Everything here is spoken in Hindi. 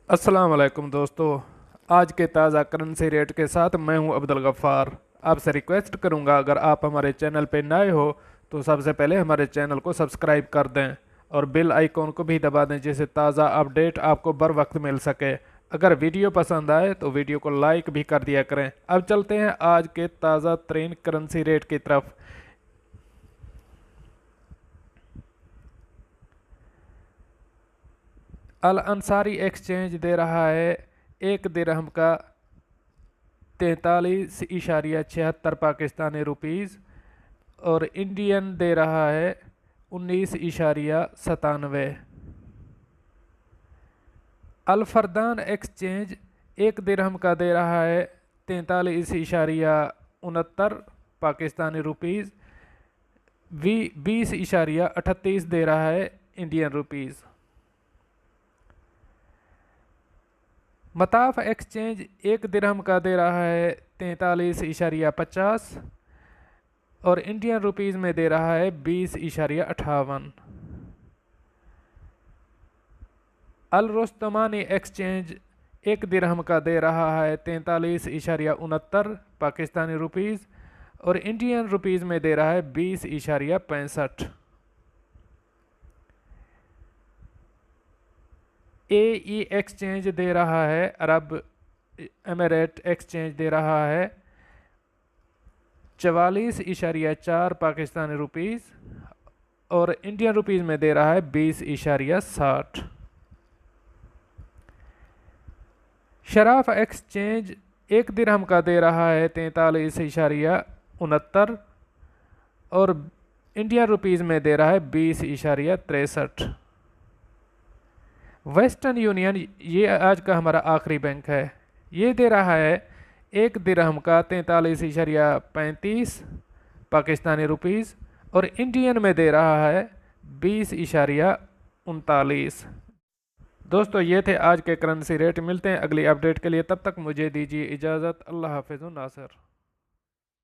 अस्सलाम वालेकुम दोस्तों। आज के ताज़ा करेंसी रेट के साथ मैं हूं अब्दुल गफ़ार। आपसे रिक्वेस्ट करूंगा, अगर आप हमारे चैनल पे नए हो तो सबसे पहले हमारे चैनल को सब्सक्राइब कर दें और बेल आइकॉन को भी दबा दें, जिससे ताज़ा अपडेट आपको बर वक्त मिल सके। अगर वीडियो पसंद आए तो वीडियो को लाइक भी कर दिया करें। अब चलते हैं आज के ताज़ा तरीन करेंसी रेट की तरफ। अल अंसारी एक्सचेंज दे रहा है एक दिरहम का 43.76 पाकिस्तानी रुपीज़ और इंडियन दे रहा है 19.97। अल फरदान एक्सचेंज एक दिरहम का दे रहा है 43.69 पाकिस्तानी रुपीज़। 20.38 दे रहा है इंडियन रुपीज़। मताफ एक्सचेंज एक दिरहम का दे रहा है 43.50 और इंडियन रुपीज़ में दे रहा है 20.58। अल रुस्तमानी एक्सचेंज एक दिरहम का दे रहा है 43.69 पाकिस्तानी रुपीज़ और इंडियन रुपीज़ में दे रहा है 20.65। AE एक्सचेंज दे रहा है, अरब एमिरेट एक्सचेंज दे रहा है 44.4 पाकिस्तानी रुपीज़ और इंडियन रुपीज़ में दे रहा है 20.60। शराफ एक्सचेंज एक दिरहम का दे रहा है 43.69 और इंडियन रुपीज़ में दे रहा है 20.63। वेस्टर्न यूनियन, ये आज का हमारा आखिरी बैंक है, ये दे रहा है एक दिरहम का 43.35 पाकिस्तानी रुपीज़ और इंडियन में दे रहा है 20.39। दोस्तों, ये थे आज के करेंसी रेट। मिलते हैं अगली अपडेट के लिए, तब तक मुझे दीजिए इजाज़त। अल्लाह हाफिज़ नासिर।